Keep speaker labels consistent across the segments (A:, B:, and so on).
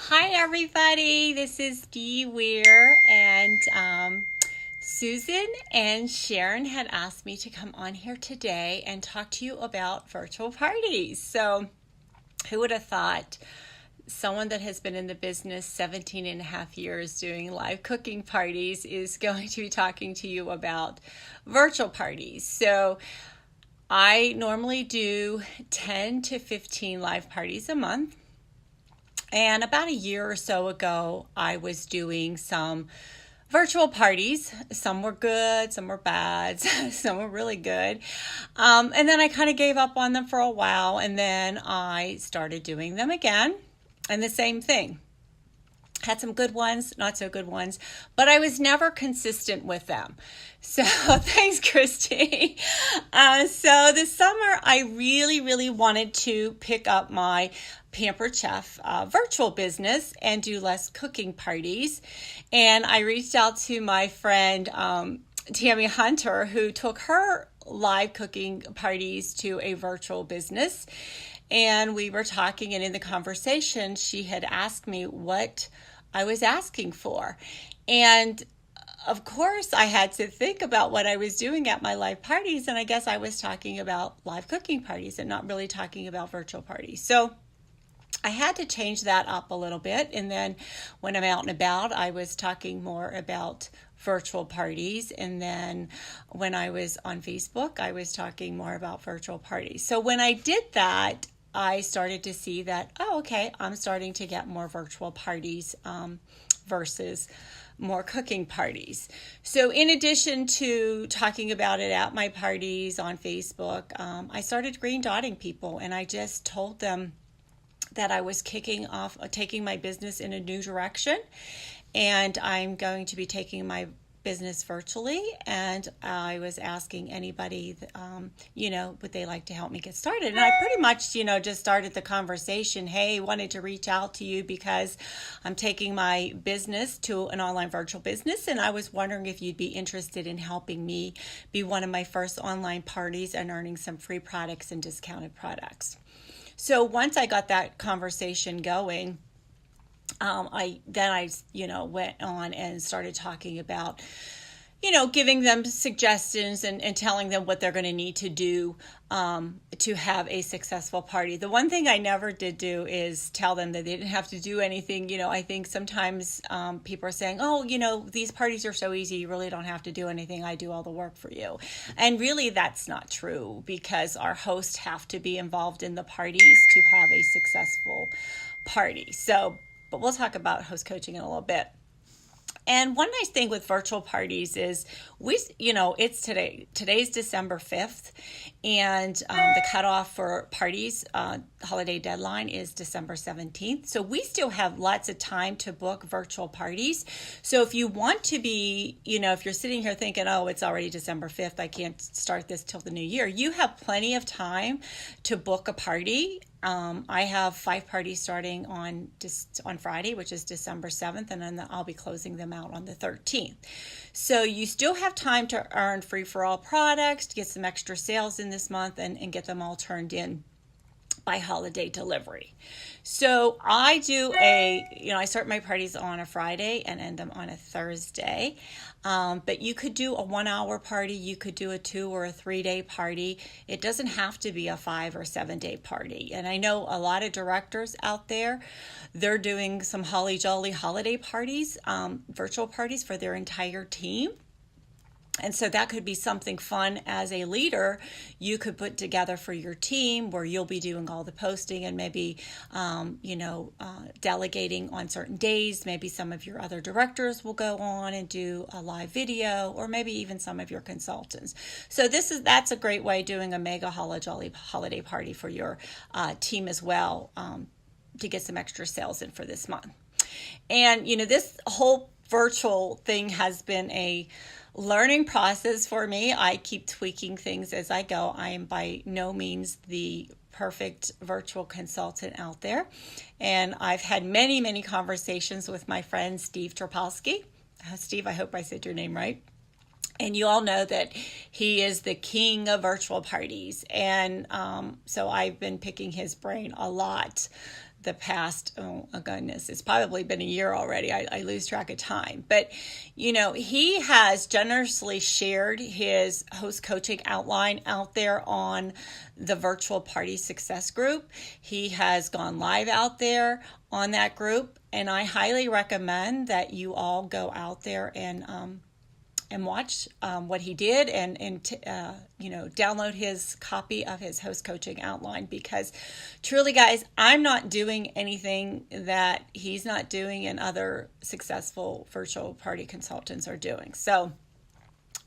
A: Hi, everybody. This is Dee Weir, and Susan and Sharon had asked me to come on here today and talk to you about virtual parties. So, who would have thought someone that has been in the business 17 and a half years doing live cooking parties is going to be talking to you about virtual parties? So, I normally do 10 to 15 live parties a month. And about a year or so ago, I was doing some virtual parties. Some were good, some were bad, some were really good. And then I kind of gave up on them for a while, and then I started doing them again. And the same thing. Had some good ones, not so good ones, but I was never consistent with them. So thanks, Christy. So this summer, I really wanted to pick up my Pampered Chef virtual business and do less cooking parties. And I reached out to my friend Tammy Hunter, who took her live cooking parties to a virtual business. And we were talking, and in the conversation, she had asked me what I was asking for. And of course, I had to think about what I was doing at my live parties. And I guess I was talking about live cooking parties and not really talking about virtual parties. So I had to change that up a little bit. And then when I'm out and about, I was talking more about virtual parties. And then when I was on Facebook, I was talking more about virtual parties. So when I did that, I started to see that, okay, I'm starting to get more virtual parties versus more cooking parties. So in addition to talking about it at my parties on Facebook, I started green dotting people, and I just told them that I was taking my business in a new direction, and I'm going to be taking my business virtually. And I was asking anybody, would they like to help me get started? And I pretty much, just started the conversation. Hey, wanted to reach out to you because I'm taking my business to an online virtual business, and I was wondering if you'd be interested in helping me be one of my first online parties and earning some free products and discounted products. So once I got that conversation going, I went on and started talking about, giving them suggestions and telling them what they're going to need to do to have a successful party. The one thing I never did do is tell them that they didn't have to do anything. I think sometimes people are saying, these parties are so easy, you really don't have to do anything. I do all the work for you. And really, that's not true, because our hosts have to be involved in the parties to have a successful party. But we'll talk about host coaching in a little bit. And one nice thing with virtual parties is it's today's December 5th, and the cutoff for parties, holiday deadline is December 17th. So we still have lots of time to book virtual parties. So if you want to be, if you're sitting here thinking, it's already December 5th, I can't start this till the new year, you have plenty of time to book a party. I have 5 parties starting on Friday, which is December 7th, and then I'll be closing them out on the 13th. So you still have time to earn free-for-all products, to get some extra sales in this month, and get them all turned in by holiday delivery. So I do I start my parties on a Friday and end them on a Thursday. But you could do a 1-hour party, you could do a 2 or a 3-day party. It doesn't have to be a 5 or 7-day party. And I know a lot of directors out there, they're doing some holly jolly holiday parties, virtual parties for their entire team. And so that could be something fun as a leader you could put together for your team, where you'll be doing all the posting and maybe, delegating on certain days. Maybe some of your other directors will go on and do a live video, or maybe even some of your consultants. So that's a great way, doing a mega holiday party for your team as well, to get some extra sales in for this month. And, this whole virtual thing has been a learning process for me. I keep tweaking things as I go. I am by no means the perfect virtual consultant out there. And I've had many conversations with my friend Steve Tropolsky. Steve, I hope I said your name right. And you all know that he is the king of virtual parties. And so I've been picking his brain a lot the past, oh goodness, it's probably been a year already. I lose track of time. But, he has generously shared his host coaching outline out there on the Virtual Party Success group. He has gone live out there on that group. And I highly recommend that you all go out there and watch what he did and download his copy of his host coaching outline, because truly, guys, I'm not doing anything that he's not doing and other successful virtual party consultants are doing. So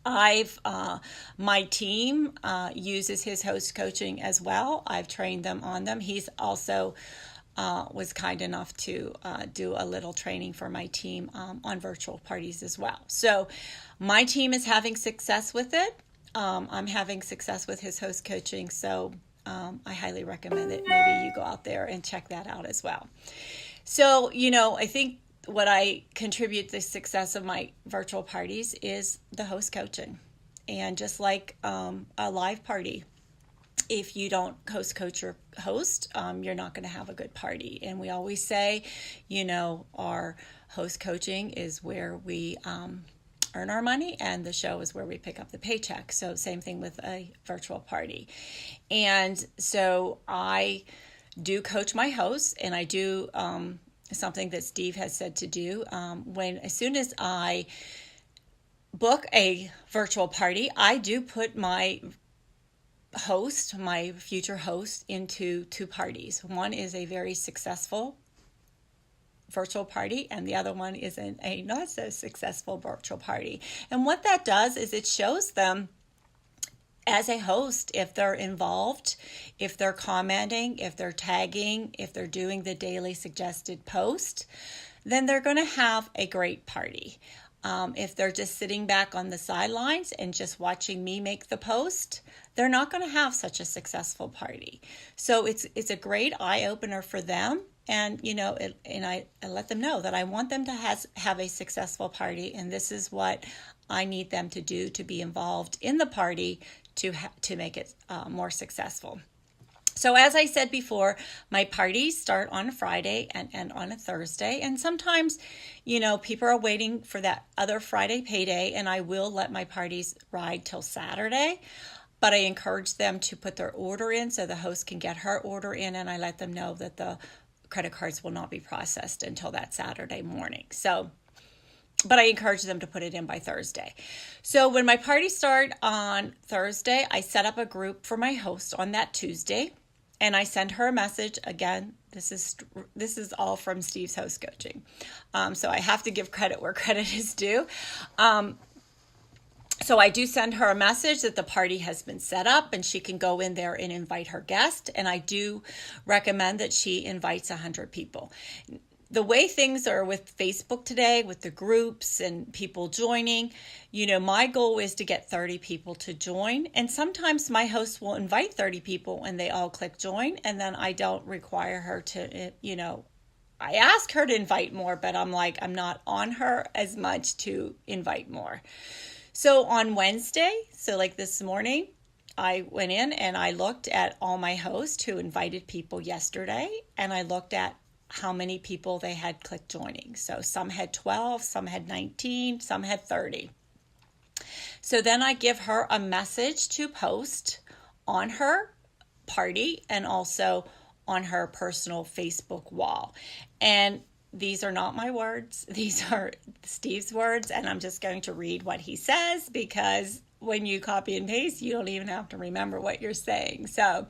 A: my team uses his host coaching as well. I've trained them on them. He's also was kind enough to do a little training for my team on virtual parties as well. So my team is having success with it. I'm having success with his host coaching. So I highly recommend it. Maybe you go out there and check that out as well. So, I think what I contribute to the success of my virtual parties is the host coaching. And just like a live party, if you don't host coach your host, you're not going to have a good party. And we always say, our host coaching is where we earn our money, and the show is where we pick up the paycheck. So same thing with a virtual party. And so I do coach my hosts, and I do something that Steve has said to do. As soon as I book a virtual party, I do put my future host, into two parties. One is a very successful virtual party, and the other one is a not so successful virtual party. And what that does is it shows them as a host, if they're involved, if they're commenting, if they're tagging, if they're doing the daily suggested post, then they're going to have a great party. If they're just sitting back on the sidelines and just watching me make the post, they're not going to have such a successful party. So it's a great eye opener for them. And, I let them know that I want them to have a successful party. And this is what I need them to do to be involved in the party to make it more successful. So as I said before, my parties start on a Friday and end on a Thursday. And sometimes, people are waiting for that other Friday payday, and I will let my parties ride till Saturday. But I encourage them to put their order in so the host can get her order in, and I let them know that the credit cards will not be processed until that Saturday morning. But I encourage them to put it in by Thursday. So when my parties start on Thursday, I set up a group for my host on that Tuesday, and I send her a message. Again, this is all from Steve's host coaching. So I have to give credit where credit is due. So I do send her a message that the party has been set up and she can go in there and invite her guest. And I do recommend that she invites 100 people. The way things are with Facebook today, with the groups and people joining, my goal is to get 30 people to join. And sometimes my host will invite 30 people and they all click join. And then I don't require her to, I ask her to invite more, but I'm not on her as much to invite more. So on Wednesday, like this morning, I went in and I looked at all my hosts who invited people yesterday, and I looked at how many people they had clicked joining. So some had 12, some had 19, some had 30. So then I give her a message to post on her party and also on her personal Facebook wall. And these are not my words. These are Steve's words, and I'm just going to read what he says, because when you copy and paste, you don't even have to remember what you're saying. So,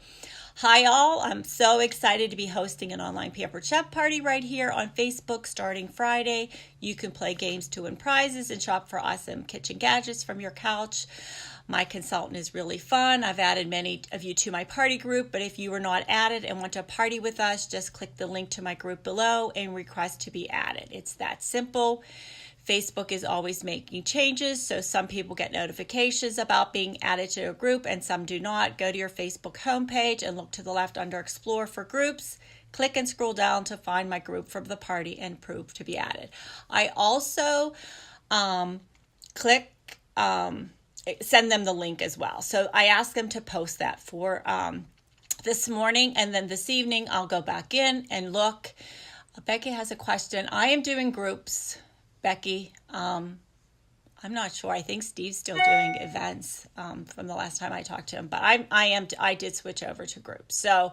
A: hi all, I'm so excited to be hosting an online Pampered Chef party right here on Facebook starting Friday. You can play games to win prizes and shop for awesome kitchen gadgets from your couch. My consultant is really fun. I've added many of you to my party group, but if you were not added and want to party with us, just click the link to my group below and request to be added. It's that simple. Facebook is always making changes, so some people get notifications about being added to a group and some do not. Go to your Facebook homepage and look to the left under Explore for groups. Click and scroll down to find my group from the party and prove to be added. I also click send them the link as well. So I asked them to post that for this morning, and then this evening I'll go back in and look. Becky has a question. I am doing groups, Becky. I'm not sure. I think Steve's still doing events from the last time I talked to him, but I did switch over to groups. So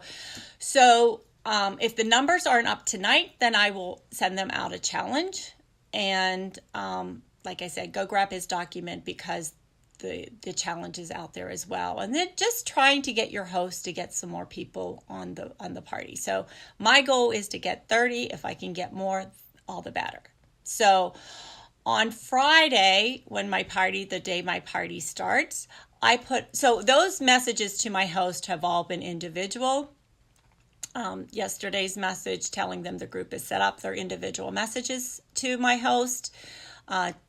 A: if the numbers aren't up tonight, then I will send them out a challenge. And like I said, go grab his document because the challenge is out there as well. And then just trying to get your host to get some more people on the party. So my goal is to get 30. If I can get more, all the better. So on Friday, the day my party starts, so those messages to my host have all been individual. Yesterday's message telling them the group is set up, their individual messages to my host.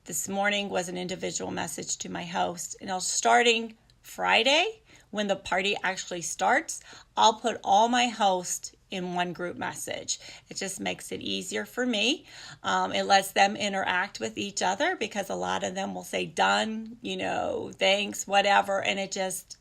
A: This morning was an individual message to my host. And starting Friday, when the party actually starts, I'll put all my hosts in one group message. It just makes it easier for me. It lets them interact with each other because a lot of them will say done, thanks, whatever. And it just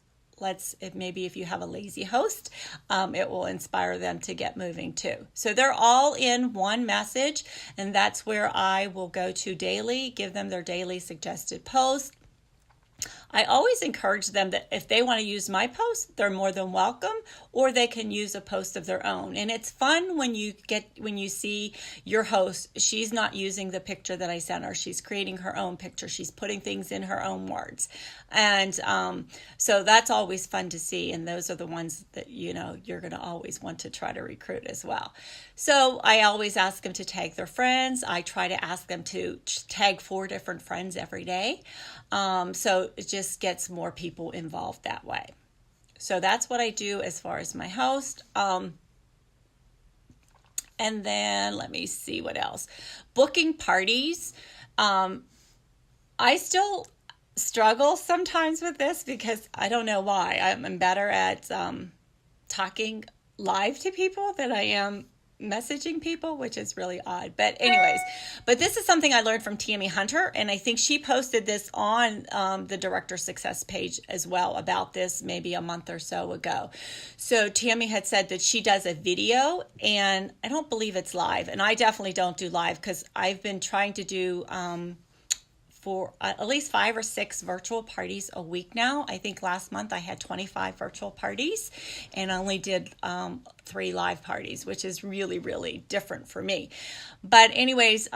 A: maybe if you have a lazy host, it will inspire them to get moving too. So they're all in one message, and that's where I will go to daily, give them their daily suggested post. I always encourage them that if they want to use my post, they're more than welcome, or they can use a post of their own. And it's fun when you see your host, she's not using the picture that I sent her. She's creating her own picture. She's putting things in her own words. And so that's always fun to see. And those are the ones that, you're going to always want to try to recruit as well. So I always ask them to tag their friends. I try to ask them to tag 4 different friends every day. So it just gets more people involved that way. So that's what I do as far as my host. And then let me see what else. Booking parties. I still struggle sometimes with this because I don't know why. I'm better at talking live to people than I am messaging people, which is really odd. But this is something I learned from Tammy Hunter, and I think she posted this on the Director Success page as well about this maybe a month or so ago. So Tammy had said that she does a video, and I don't believe it's live, and I definitely don't do live because I've been trying to do for at least 5 or 6 virtual parties a week now. I think last month I had 25 virtual parties and only did 3 live parties, which is really, really different for me. But anyways,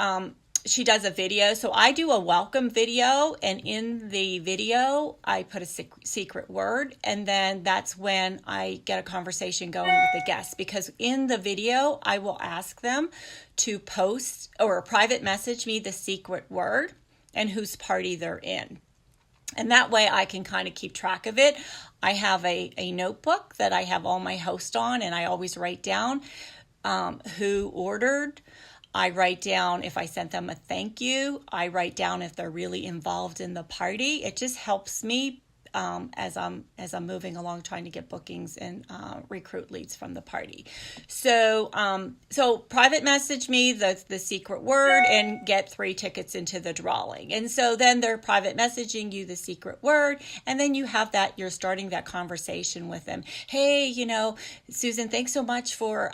A: she does a video. So I do a welcome video, and in the video, I put a secret word, and then that's when I get a conversation going with the guests, because in the video, I will ask them to post or private message me the secret word and whose party they're in. And that way I can kind of keep track of it. I have a notebook that I have all my hosts on, and I always write down who ordered. I write down if I sent them a thank you. I write down if they're really involved in the party. It just helps me as I'm moving along trying to get bookings and recruit leads from the party. So private message me the secret word and get 3 tickets into the drawing. And so then they're private messaging you the secret word, and then you have that, you're starting that conversation with them. Hey, Susan, thanks so much for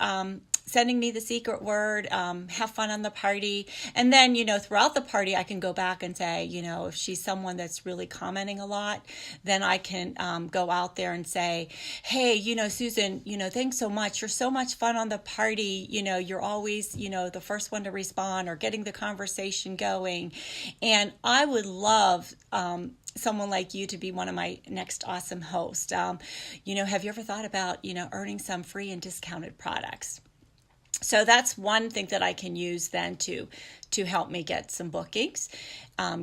A: sending me the secret word, have fun on the party. And then, throughout the party, I can go back and say, if she's someone that's really commenting a lot, then I can go out there and say, hey, Susan, thanks so much. You're so much fun on the party. You're always, the first one to respond or getting the conversation going. And I would love someone like you to be one of my next awesome hosts. Have you ever thought about, earning some free and discounted products? So that's one thing that I can use then to help me get some bookings,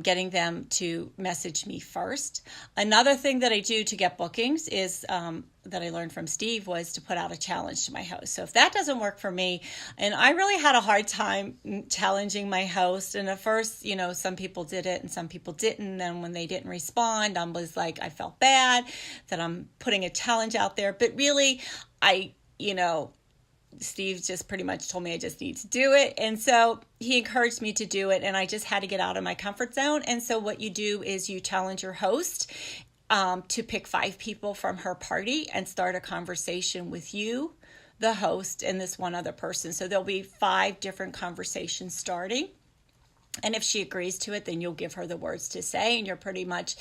A: getting them to message me first. Another thing that I do to get bookings is that I learned from Steve was to put out a challenge to my host. So if that doesn't work for me, and I really had a hard time challenging my host, and at first, some people did it and some people didn't. And when they didn't respond, I felt bad that I'm putting a challenge out there. But really, Steve just pretty much told me I just need to do it. And so he encouraged me to do it, and I just had to get out of my comfort zone. And so what you do is you challenge your host to pick 5 people from her party and start a conversation with you, the host, and this one other person. So there'll be 5 different conversations starting. And if she agrees to it, then you'll give her the words to say, and you're pretty much,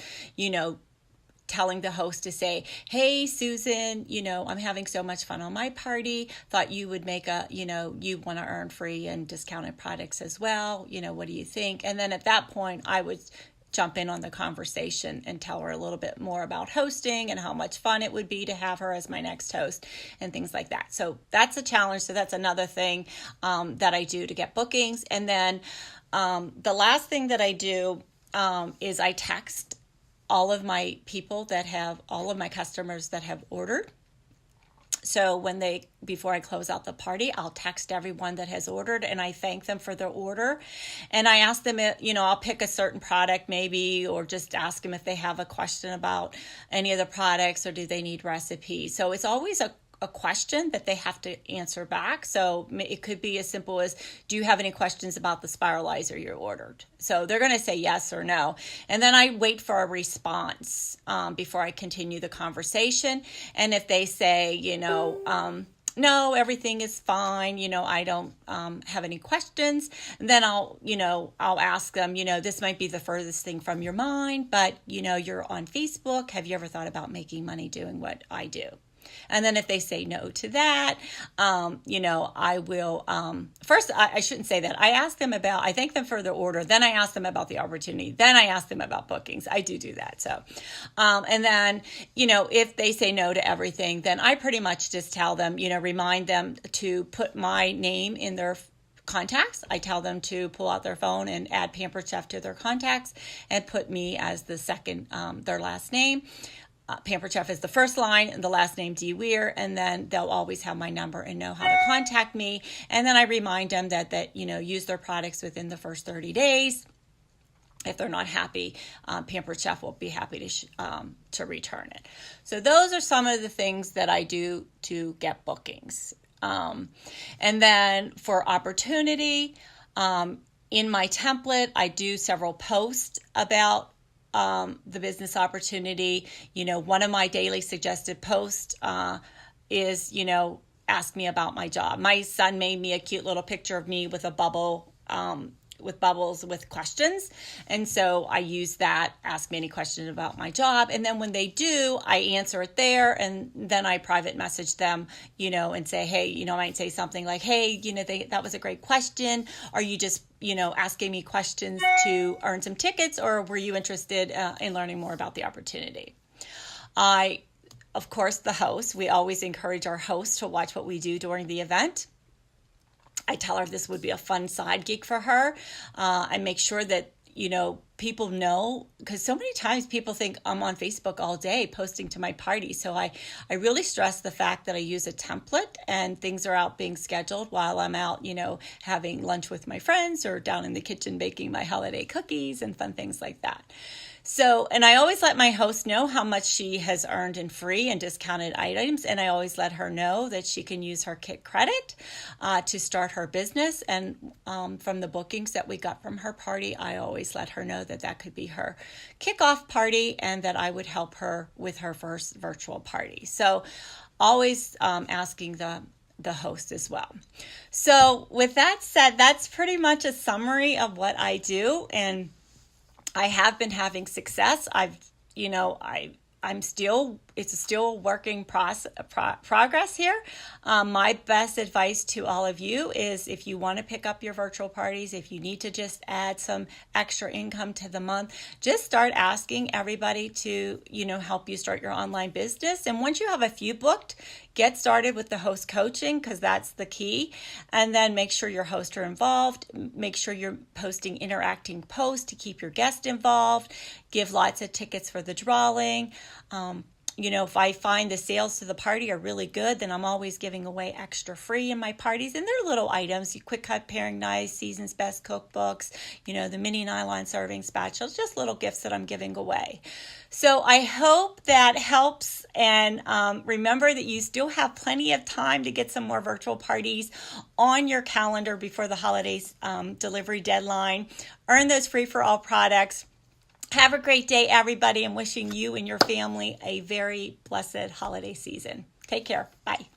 A: telling the host to say, hey, Susan, I'm having so much fun on my party. Thought you would make you want to earn free and discounted products as well. What do you think? And then at that point, I would jump in on the conversation and tell her a little bit more about hosting and how much fun it would be to have her as my next host and things like that. So that's a challenge. So that's another thing that I do to get bookings. And then the last thing that I do is I text all of my customers that have ordered. So before I close out the party, I'll text everyone that has ordered and I thank them for their order. And I ask them, I'll pick a certain product maybe, or just ask them if they have a question about any of the products or do they need recipes. So it's always a question that they have to answer back. So it could be as simple as, do you have any questions about the spiralizer you ordered? So they're going to say yes or no. And then I wait for a response before I continue the conversation. And if they say, no, everything is fine, I don't have any questions, then I'll ask them, this might be the furthest thing from your mind, but, you're on Facebook. Have you ever thought about making money doing what I do? And then if they say no to that, I will, first, I shouldn't say that. I thank them for their order. Then I ask them about the opportunity. Then I ask them about bookings. I do that. So, and then, if they say no to everything, then I pretty much just tell them, remind them to put my name in their contacts. I tell them to pull out their phone and add Pampered Chef to their contacts and put me as the second, their last name. Pampered Chef is the first line and the last name Dee Weir, and then they'll always have my number and know how to contact me. And then I remind them that use their products within the first 30 days. If they're not happy, Pampered Chef will be happy to return it. So those are some of the things that I do to get bookings. And then for opportunity, in my template, I do several posts about the business opportunity. One of my daily suggested posts is, ask me about my job. My son made me a cute little picture of me with a bubble, with bubbles with questions. And so I use that, ask me any question about my job. And then when they do, I answer it there. And then I private message them, and say, hey, I might say something like, hey, that was a great question. Are you just, asking me questions to earn some tickets, or were you interested in learning more about the opportunity? Of course, the host, we always encourage our hosts to watch what we do during the event. I tell her this would be a fun side gig for her. I make sure that, people know, because so many times people think I'm on Facebook all day posting to my party. So I really stress the fact that I use a template and things are out being scheduled while I'm out, having lunch with my friends or down in the kitchen baking my holiday cookies and fun things like that. So, and I always let my host know how much she has earned in free and discounted items. And I always let her know that she can use her Kit credit to start her business. And from the bookings that we got from her party, I always let her know that could be her kickoff party and that I would help her with her first virtual party. So always asking the host as well. So with that said, that's pretty much a summary of what I do. And I have been having success. It's still a working progress here. My best advice to all of you is, if you want to pick up your virtual parties, if you need to just add some extra income to the month, just start asking everybody to, help you start your online business. And once you have a few booked, get started with the host coaching, because that's the key. And then make sure your hosts are involved. Make sure you're posting interacting posts to keep your guests involved. Give lots of tickets for the drawing. if I find the sales to the party are really good, then I'm always giving away extra free in my parties. And they're little items, quick cut paring knives, Season's Best cookbooks, the mini nylon serving spatulas, just little gifts that I'm giving away. So I hope that helps. And remember that you still have plenty of time to get some more virtual parties on your calendar before the holidays delivery deadline. Earn those free for all products. Have a great day, everybody. I'm wishing you and your family a very blessed holiday season. Take care. Bye.